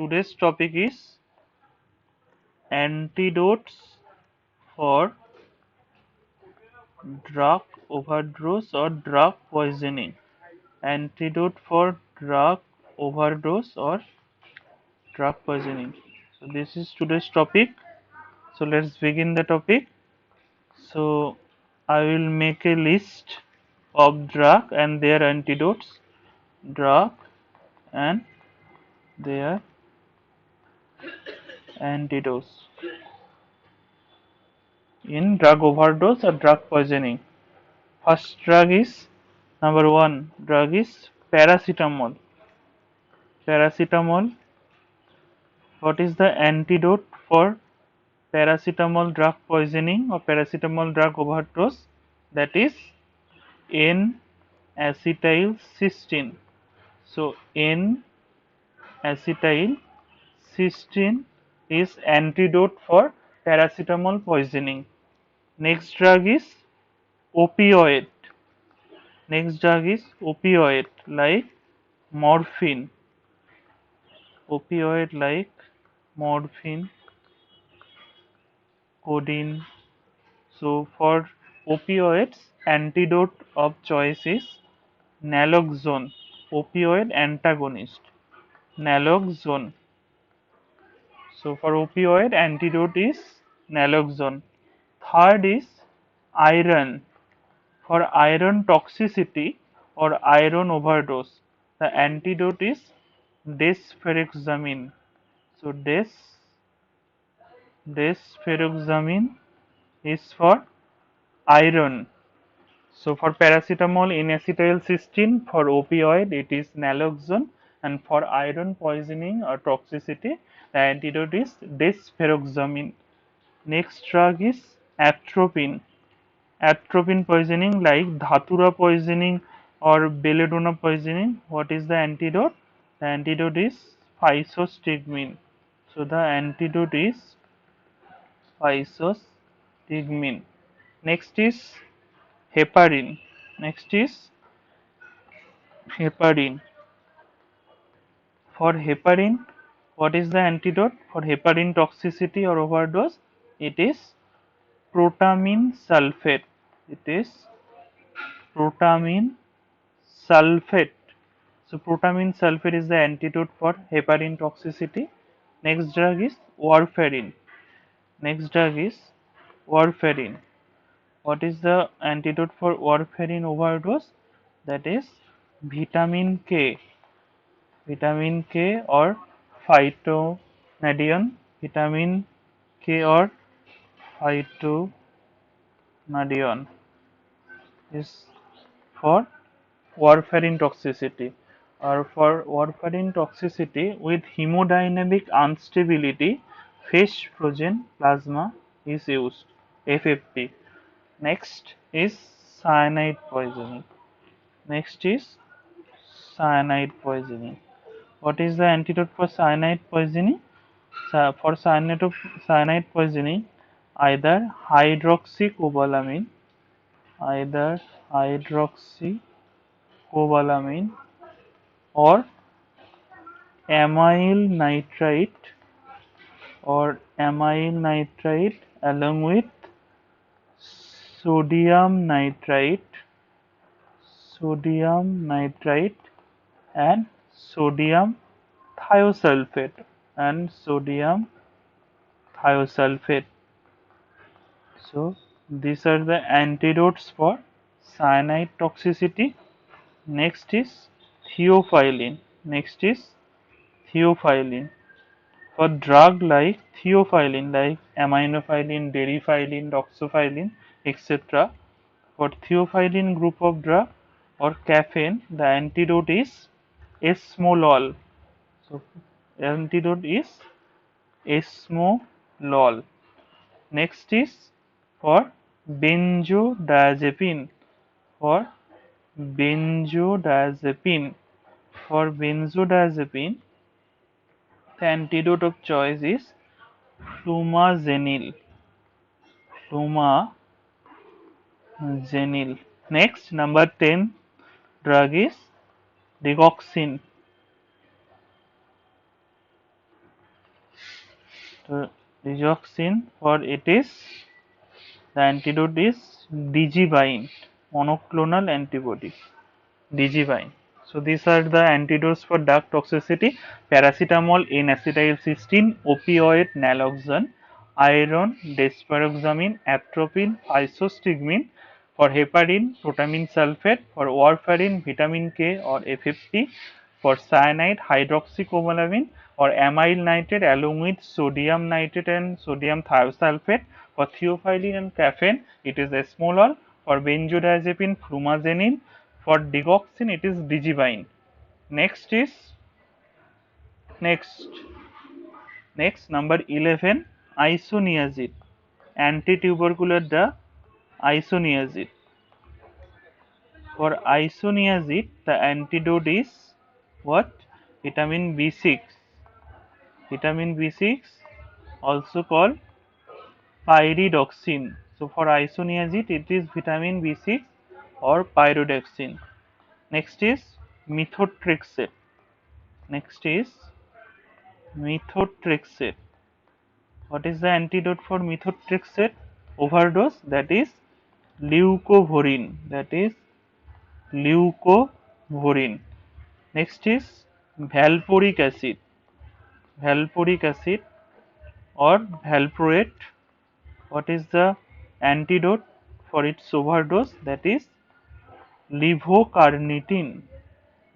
Today's topic is antidotes for drug overdose or drug poisoning. Antidote for drug overdose or drug poisoning. So this is today's topic. So let's begin the topic. So I will make a list of drug and their antidotes. Drug and their antidotes in drug overdose or drug poisoning. First drug is number one drug is paracetamol. Paracetamol. What is the antidote for paracetamol drug poisoning or paracetamol drug overdose? That is N-acetylcysteine. So N-acetylcysteine is antidote for paracetamol poisoning. Next drug is opioid. Next drug is opioid like morphine. Opioid like morphine, codeine. So for opioids, antidote of choice is naloxone, opioid antagonist. Naloxone. So for opioid, antidote is naloxone. Third is iron. For iron toxicity or iron overdose, the antidote is desferrexamine. So desferrexamine is for iron. So for paracetamol in acetylcysteine, for opioid it is naloxone, and for iron poisoning or toxicity the antidote is desferrexamine. Next drug is atropine. Atropine poisoning like dhatura poisoning or belladonna poisoning. What is the antidote? The antidote is physostigmine. So the antidote is physostigmine. Next is heparin. Next is heparin. For heparin, what is the antidote for heparin toxicity or overdose? It is protamine sulfate. It is protamine sulfate. So protamine sulfate is the antidote for heparin toxicity. Next drug is warfarin. Next drug is warfarin. What is the antidote for warfarin overdose? That is vitamin K. Vitamin K or phytonadione. Vitamin K or phytonadione is for warfarin toxicity, or for warfarin toxicity with hemodynamic instability, phase frozen plasma is used, FFP. Next is cyanide poisoning. Next is cyanide poisoning. What is the antidote for cyanide poisoning? For cyanide poisoning, either hydroxycobalamin, either hydroxycobalamin or amyl nitrite along with sodium nitrite, and sodium thiosulfate and sodium thiosulfate. So these are the antidotes for cyanide toxicity. Next is theophylline. Next is theophylline. For drug like theophylline, like aminophylline, deriphyllin, doxophylline, etc. For theophylline group of drug or caffeine, the antidote is esmolol. So antidote is esmolol. Next is for benzodiazepine. For benzodiazepine. For benzodiazepine, the antidote of choice is flumazenil. Flumazenil. Next, number 10 drug is digoxin. So digoxin, for it is, the antidote is digivine, monoclonal antibody, digivine. So these are the antidotes for drug toxicity: paracetamol, N-acetylcysteine, opioid, naloxone, iron, desferoxamine, atropine, isostigmine; for heparin, protamine sulfate; for warfarin, vitamin K or A50; for cyanide, hydroxycobalamin or amyl nitrate along with sodium nitrate and sodium thiosulfate; for theophylline and caffeine, it is esmolol; for benzodiazepine, flumazenil; for digoxin, it is digivine. Next is next next number 11, isoniazid, anti-tubercular drug, isoniazid. For isoniazid, the antidote is what? Vitamin B6. Vitamin B6, also called pyridoxine. So for isoniazid, it is vitamin B6 or pyridoxine. Next is methotrexate. Next is methotrexate. What is the antidote for methotrexate overdose? That is leucovorin. That is leucovorin. Next is valproic acid. Valproic acid or valproate. What is the antidote for its overdose? That is levocarnitin.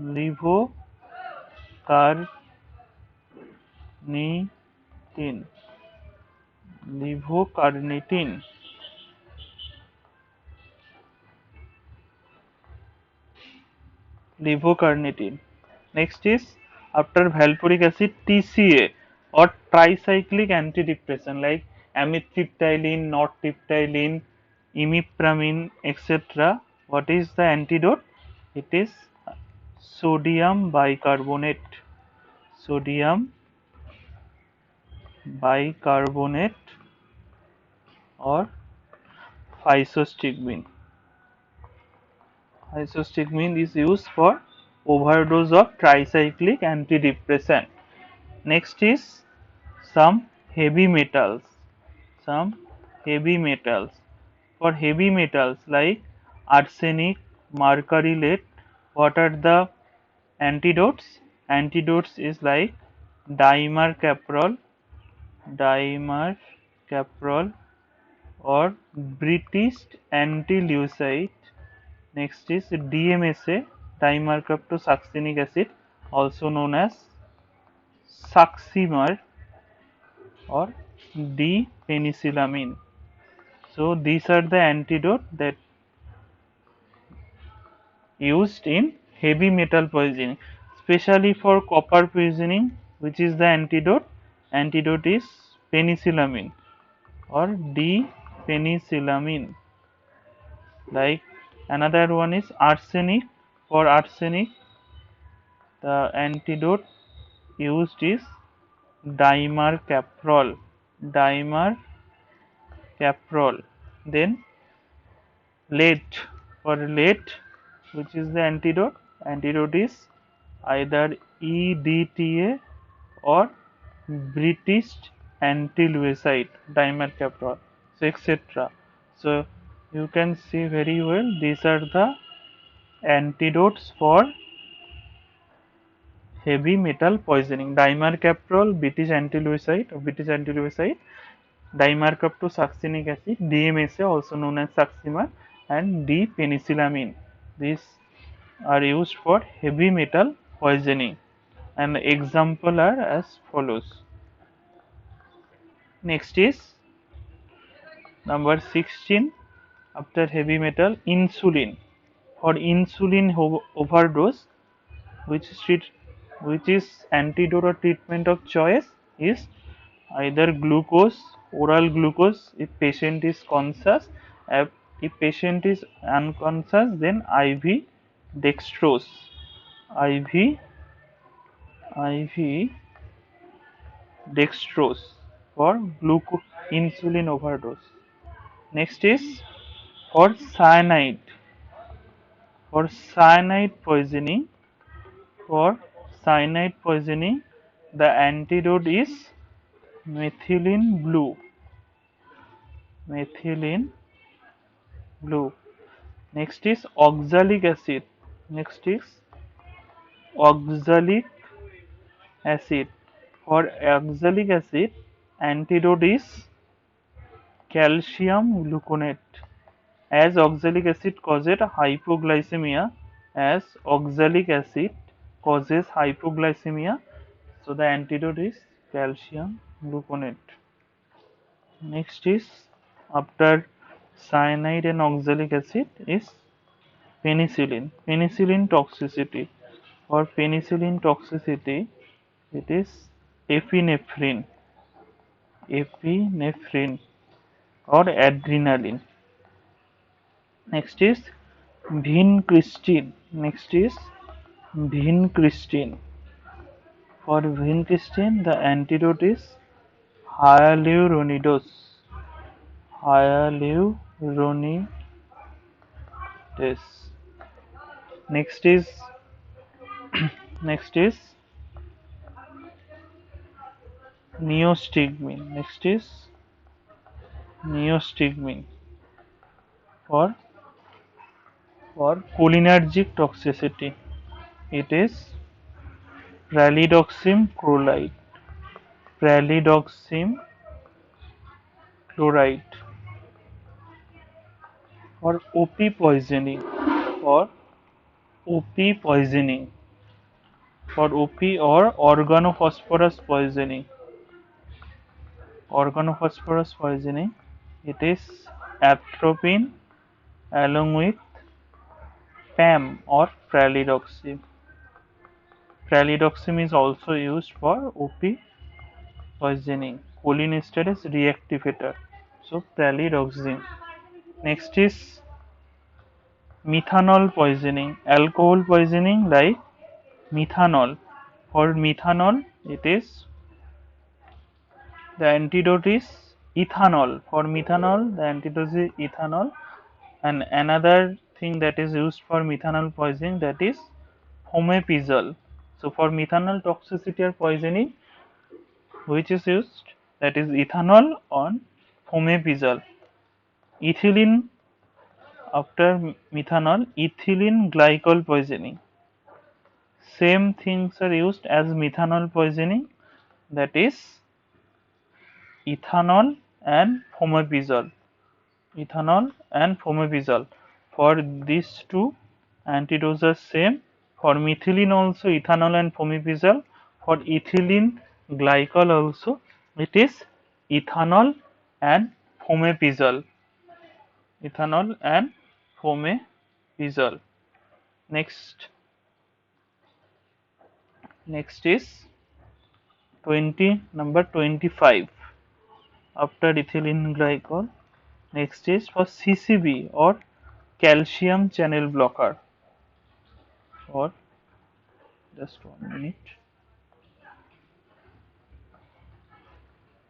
Levocarnitin. Levocarnitin. Levocarnitin. Next is, after valproic acid, TCA or tricyclic antidepressant like amitriptyline, nortriptyline, imipramine, etc. What is the antidote? It is sodium bicarbonate. Sodium bicarbonate or physostigmine. Physostigmine is used for overdose of tricyclic antidepressant. Next is some heavy metals. Some heavy metals. For heavy metals like arsenic, mercury, lead, what are the antidotes? Antidotes is like dimercaprol, dimercaprol or British anti-leucite. Next is DMSA, dimercaptosuccinic acid, also known as Succimer or D-penicillamine. So these are the antidote that used in heavy metal poisoning, especially for copper poisoning. Which is the antidote? Antidote is penicillamine or D-penicillamine. Like another one is arsenic. For arsenic, the antidote used is dimercaprol. Dimercaprol. Then lead. For lead, which is the antidote? Antidote is either EDTA or British anti-leucite, dimercaprol, so etc. So you can see very well these are the antidotes for heavy metal poisoning: dimercaprol, British anti-leucite, dimercaptosuccinic acid, DMSA, also known as Succimer, and D-penicillamine. These are used for heavy metal poisoning, and the example are as follows. Next is number 16, after heavy metal, insulin. For insulin overdose, which is antidote or treatment of choice is either glucose, oral glucose if patient is conscious. If patient is unconscious, then IV dextrose. IV IV dextrose for insulin overdose. Next is for cyanide. For cyanide poisoning, for cyanide poisoning, the antidote is methylene blue, methylene blue. Next is oxalic acid. Next is oxalic acid. For oxalic acid, antidote is calcium gluconate. As oxalic acid causes hypoglycemia, as oxalic acid causes hypoglycemia, so the antidote is calcium gluconate. Next is, after cyanide and oxalic acid, is penicillin. Penicillin toxicity. For penicillin toxicity, it is epinephrine, epinephrine or adrenaline. Next is vincristine. Next is vincristine. For vincristine, the antidote is hyaluronidase. Hyaluronidase. Next is next is neostigmine. Next is neostigmine for cholinergic toxicity. It is pralidoxim chloride. Pralidoxim chloride for OP poisoning. For OP poisoning. For OP or organophosphorus poisoning. Organophosphorus poisoning. It is atropine along with PAM or pralidoxim. Pralidoxim is also used for OP poisoning. Cholinesterase reactivator. So pralidoxim. Next is methanol poisoning. Alcohol poisoning like methanol. For methanol, it is the antidote is ethanol. For methanol, the antidote is ethanol. And another thing that is used for methanol poisoning, that is fomepizole. So for methanol toxicity or poisoning, which is used, that is ethanol on fomepizole. Ethylene, after methanol, ethylene glycol poisoning. Same things are used as methanol poisoning, that is ethanol and fomepizole. Ethanol and fomepizole. For these two, antidotes are same. For methylene also ethanol and fomepizole. For ethylene glycol also it is ethanol and fomepizole. Ethanol and fomepizole. Next is number 25 after ethylene glycol. Next is for CCB or calcium channel blocker. Or just 1 minute.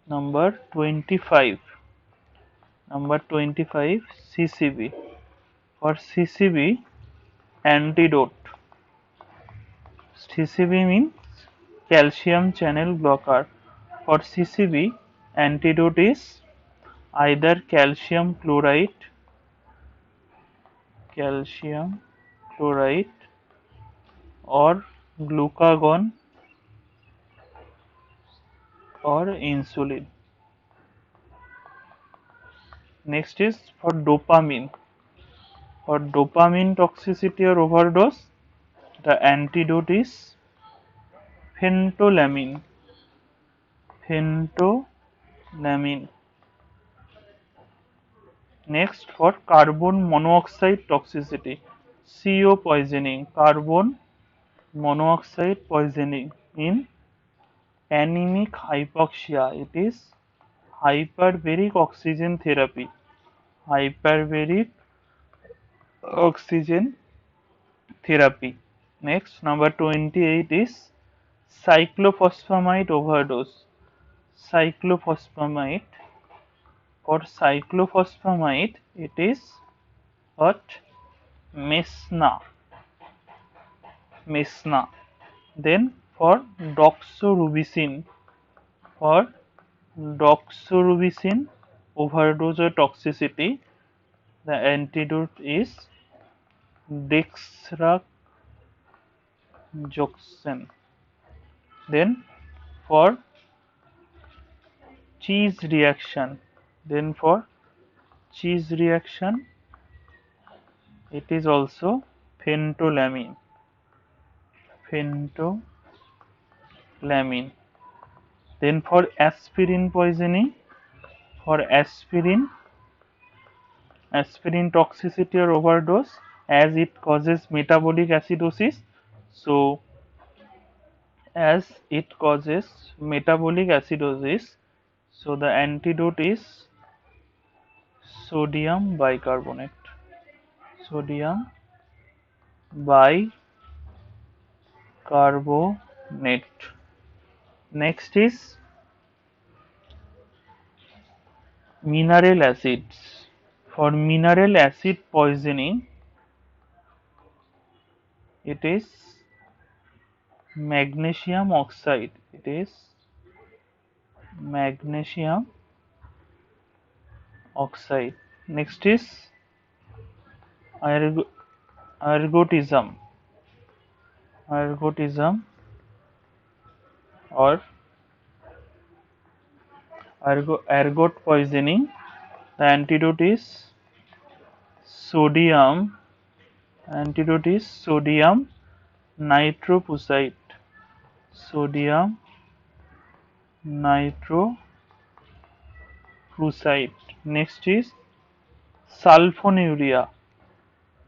Number 25 CCB. For CCB, antidote. CCB means calcium channel blocker. For CCB, antidote is either calcium chloride or glucagon or insulin. Next is for dopamine. For dopamine toxicity or overdose, the antidote is phentolamine. Next, for carbon monoxide toxicity, CO poisoning, carbon monoxide poisoning in anemic hypoxia, it is hyperbaric oxygen therapy. Hyperbaric oxygen therapy. Next, number 28 is cyclophosphamide overdose. Cyclophosphamide. For cyclophosphamide, it is what? Mesna. Then for doxorubicin. For doxorubicin overdose or toxicity, the antidote is dexrazoxane. Then for cheese reaction, then for cheese reaction it is also phentolamine. Phentolamine. Then for aspirin poisoning, for aspirin toxicity or overdose, as it causes metabolic acidosis, so as it causes metabolic acidosis, so the antidote is sodium bicarbonate. Sodium bicarbonate. Next is mineral acids. For mineral acid poisoning, it is magnesium oxide. It is magnesium oxide. Next is ergo ergotism. Ergotism or ergot poisoning. The antidote is sodium. Antidote is sodium nitroprusside. Sodium nitroprusside. Next is sulfonylurea.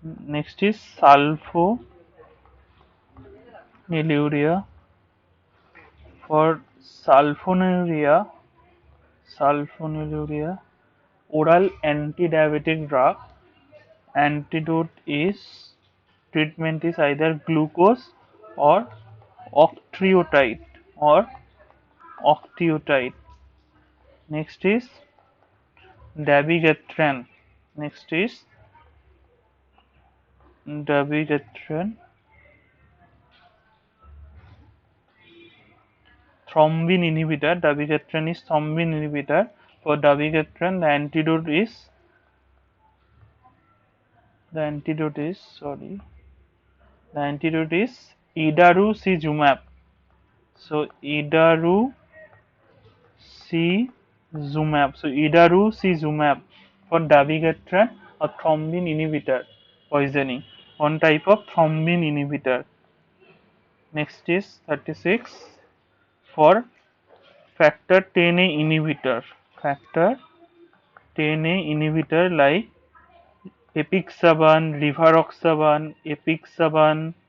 Next is sulfonylurea. For sulfonylurea, oral anti-diabetic drug. Antidote is treatment is either glucose or octreotide or octreotide. Next is dabigatran. Next is dabigatran. Thrombin inhibitor. Dabigatran is thrombin inhibitor. For dabigatran, the antidote is idarucizumab. So idarucizumab for dabigatran, a thrombin inhibitor poisoning, one type of thrombin inhibitor. Next is 36 for factor 10A inhibitor. Factor 10A inhibitor like apixaban, rivaroxaban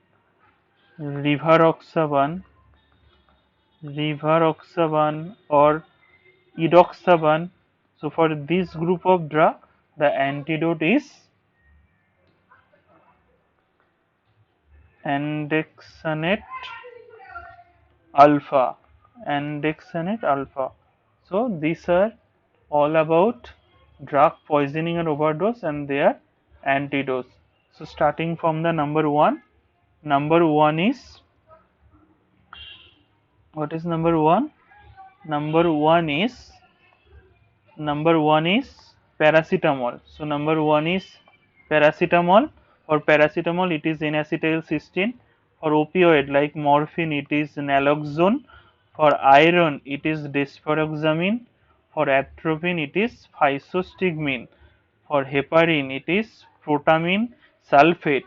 or edoxaban. So for this group of drug, the antidote is andexanet alpha. So these are all about drug poisoning and overdose and their antidotes. So starting from the number one is, what is number one? Number one is paracetamol. So number one is paracetamol. For paracetamol it is N-acetylcysteine. For opioid like morphine it is naloxone. For iron it is desferoxamine. For atropine it is physostigmine. For heparin it is protamine sulfate.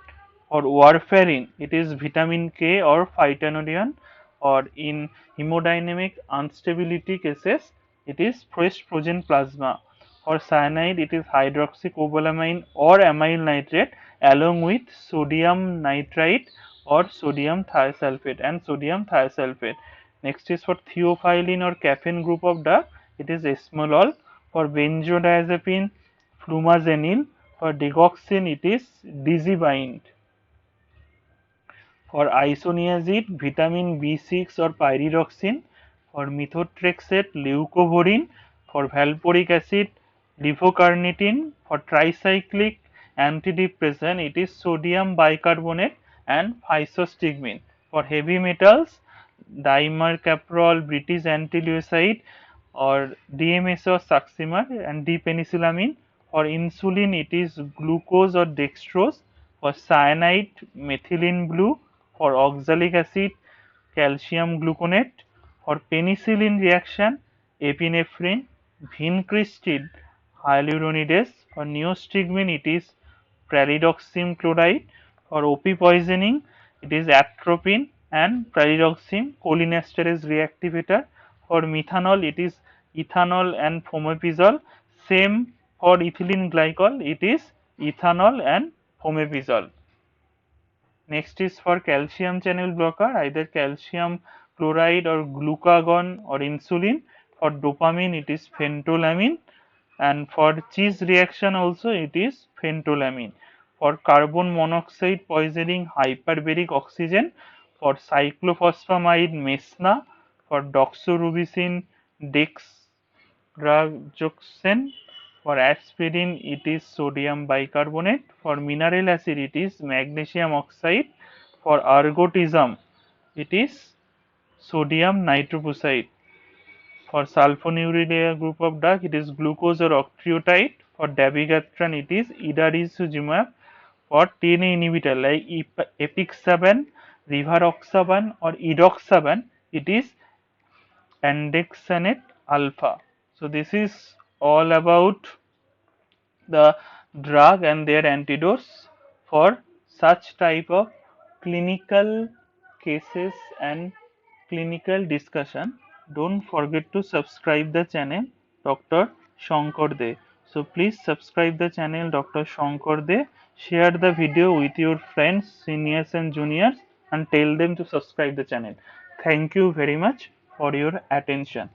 For warfarin it is vitamin K or phytonadione, or in hemodynamic instability cases it is frozen plasma. For cyanide it is hydroxycobalamin or amyl nitrate along with sodium nitrite or sodium thiosulfate and sodium thiosulfate. Next is for theophylline or caffeine group of drug, it is esmolol. For benzodiazepine flumazenil. For digoxin it is dizibind. For isoniazid vitamin B6 or pyridoxine. For methotrexate leucovorin. For valproic acid levocarnitine. For tricyclic antidepressant it is sodium bicarbonate and physostigmine. For heavy metals dimercaprol, British antileucide or DMS or succimer, and D-penicillamine. For insulin, it is glucose or dextrose. For cyanide, methylene blue. For oxalic acid, calcium gluconate. For penicillin reaction, epinephrine. Vincristine, hyaluronidase. For neostigmine, it is pyridoxine chloride. For OP poisoning, it is atropine and pyridoxine cholinesterase reactivator. For methanol, it is ethanol and fomepizole. Same for ethylene glycol, it is ethanol and fomepizole. Next is for calcium channel blocker, either calcium chloride or glucagon or insulin. For dopamine, it is phentolamine, and for cheese reaction also it is phentolamine. For carbon monoxide poisoning, hyperbaric oxygen. For cyclophosphamide, mesna. For doxorubicin, dexrazoxane. For aspirin, it is sodium bicarbonate. For mineral acid, it is magnesium oxide. For ergotism, it is sodium nitroprusside. For sulfonylurea group of drug, it is glucose or octreotide. For dabigatran, it is idarizumab. For TNA inhibitor like epixaban, rivaroxaban or edoxaban, it is andexanet alpha. So this is all about the drug and their antidotes for such type of clinical cases and clinical discussion. Don't forget to subscribe the channel Dr. Shankar De. So please subscribe the channel Dr. Shankar De. Share the video with your friends, seniors and juniors, and tell them to subscribe the channel. Thank you very much for your attention.